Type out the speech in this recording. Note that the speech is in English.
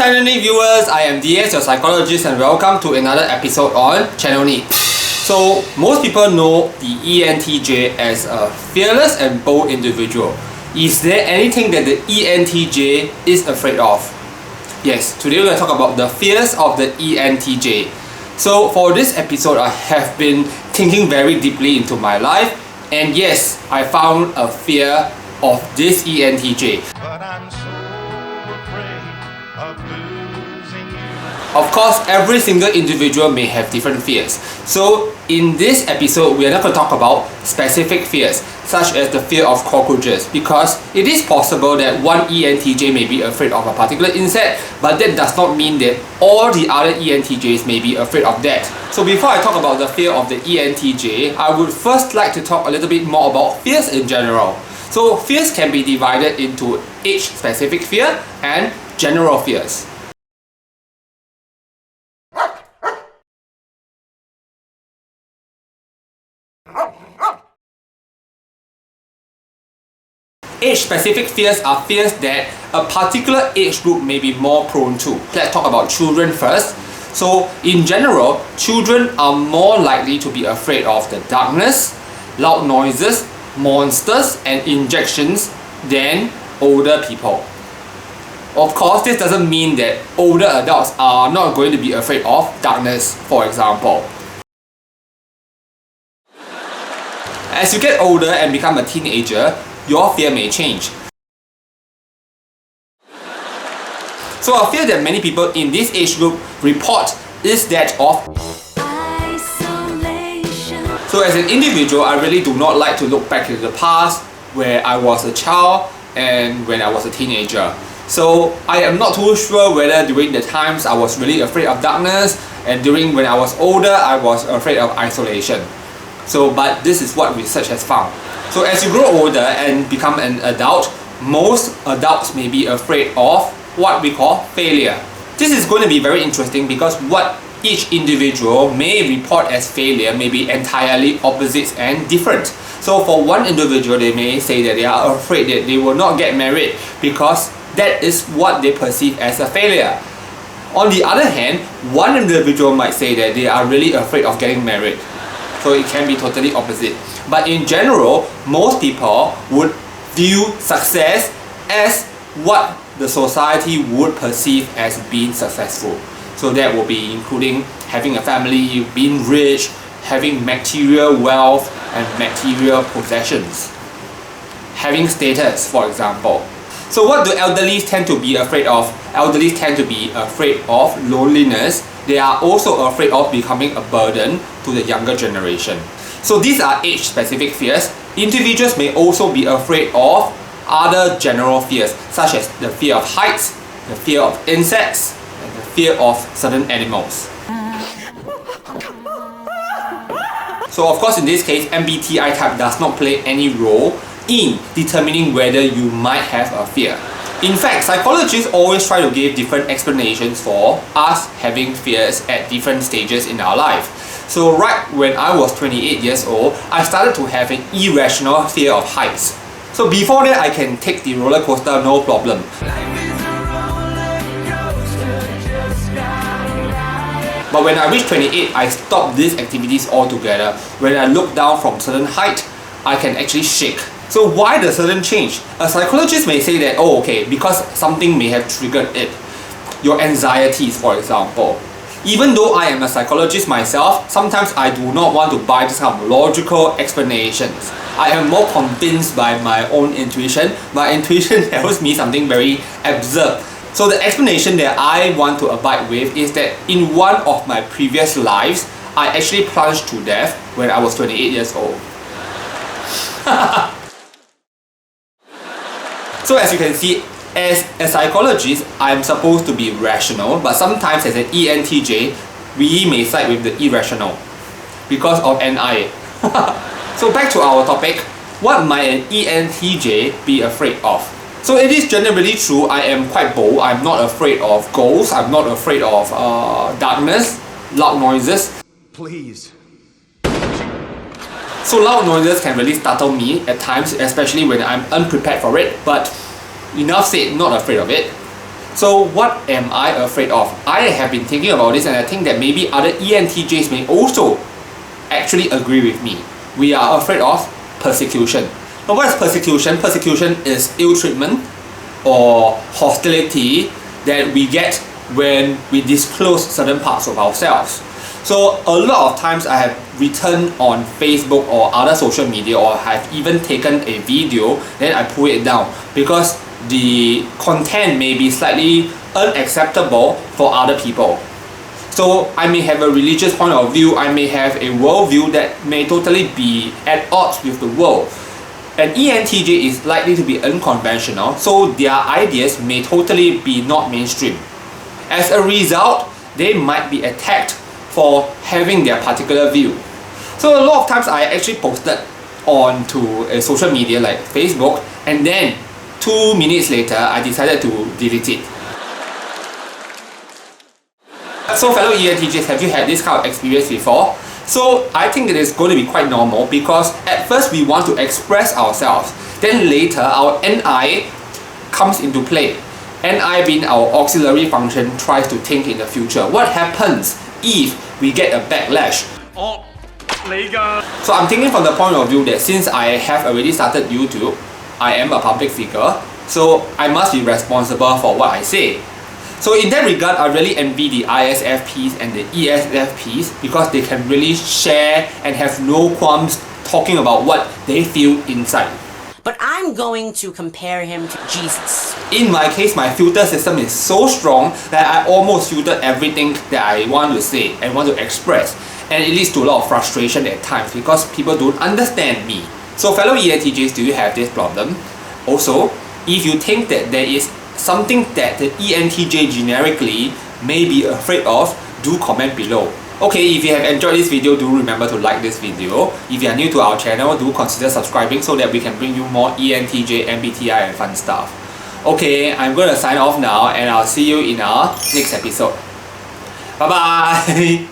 Channel NITT viewers, I am DS, your psychologist, and welcome to another episode on Channel NITT. So, most people know the ENTJ as a fearless and bold individual. Is there anything that the ENTJ is afraid of? Yes, today we're going to talk about the fears of the ENTJ. So, for this episode, I have been thinking very deeply into my life, and yes, I found a fear of this ENTJ. But I'm so afraid of losing you. Of course, every single individual may have different fears. So, in this episode, we are not going to talk about specific fears, such as the fear of cockroaches, because it is possible that one ENTJ may be afraid of a particular insect, but that does not mean that all the other ENTJs may be afraid of that. So before I talk about the fear of the ENTJ, I would first like to talk a little bit more about fears in general. So fears can be divided into age-specific fear and general fears. Age-specific fears are fears that a particular age group may be more prone to. Let's talk about children first. So, in general, children are more likely to be afraid of the darkness, loud noises, monsters, and injections than older people. Of course, this doesn't mean that older adults are not going to be afraid of darkness, for example. As you get older and become a teenager, your fear may change. So a fear that many people in this age group report is that of isolation. So as an individual, I really do not like to look back into the past where I was a child and when I was a teenager. So I am not too sure whether during the times I was really afraid of darkness and during when I was older I was afraid of isolation. But this is what research has found. So as you grow older and become an adult, most adults may be afraid of what we call failure. This is going to be very interesting because what each individual may report as failure may be entirely opposites and different. So for one individual, they may say that they are afraid that they will not get married because that is what they perceive as a failure. On the other hand, one individual might say that they are really afraid of getting married. So it can be totally opposite. But in general, most people would view success as what the society would perceive as being successful. So that will be including having a family, being rich, having material wealth and material possessions, having status, for example. So what do elderlies tend to be afraid of? Elderlies tend to be afraid of loneliness. They are also afraid of becoming a burden to the younger generation. So these are age-specific fears. Individuals may also be afraid of other general fears, such as the fear of heights, the fear of insects, and the fear of certain animals. So of course in this case, MBTI type does not play any role in determining whether you might have a fear. In fact, psychologists always try to give different explanations for us having fears at different stages in our life. So right when I was 28 years old, I started to have an irrational fear of heights. So before that, I can take the roller coaster no problem. But when I reached 28, I stopped these activities altogether. When I look down from certain height, I can actually shake. So why the sudden change? A psychologist may say that, because something may have triggered it. Your anxieties, for example. Even though I am a psychologist myself, sometimes I do not want to buy this kind of logical explanations. I am more convinced by my own intuition. My intuition tells me something very absurd. So the explanation that I want to abide with is that in one of my previous lives, I actually plunged to death when I was 28 years old. So as you can see, as a psychologist, I'm supposed to be rational, but sometimes as an ENTJ, we may side with the irrational because of NI. So back to our topic, what might an ENTJ be afraid of? So it is generally true, I am quite bold. I'm not afraid of ghosts, I'm not afraid of darkness, loud noises. Please. So loud noises can really startle me at times, especially when I'm unprepared for it, but enough said, not afraid of it. So what am I afraid of? I have been thinking about this, and I think that maybe other ENTJs may also actually agree with me. We are afraid of persecution. Now what is persecution? Persecution is ill treatment or hostility that we get when we disclose certain parts of ourselves. So a lot of times I have written on Facebook or other social media, or have even taken a video, then I pull it down because the content may be slightly unacceptable for other people. So I may have a religious point of view, I may have a worldview that may totally be at odds with the world. An ENTJ is likely to be unconventional, so their ideas may totally be not mainstream. As a result, they might be attacked for having their particular view. So a lot of times I actually posted onto a social media like Facebook, and then 2 minutes later I decided to delete it. So fellow ENTJs, have you had this kind of experience before? So I think it is going to be quite normal, because at first we want to express ourselves, then later our NI comes into play. NI being our auxiliary function tries to think in the future. What happens if we get a backlash? So I'm thinking from the point of view that since I have already started YouTube, I am a public figure, so I must be responsible for what I say. So in that regard, I really envy the ISFPs and the ESFPs, because they can really share and have no qualms talking about what they feel inside. But I'm going to compare him to Jesus. In my case, my filter system is so strong that I almost filter everything that I want to say and want to express. And it leads to a lot of frustration at times because people don't understand me. So fellow ENTJs, do you have this problem? Also, if you think that there is something that the ENTJ generically may be afraid of, do comment below. Okay, if you have enjoyed this video, do remember to like this video. If you are new to our channel, do consider subscribing so that we can bring you more ENTJ, MBTI and fun stuff. Okay, I'm going to sign off now, and I'll see you in our next episode. Bye bye!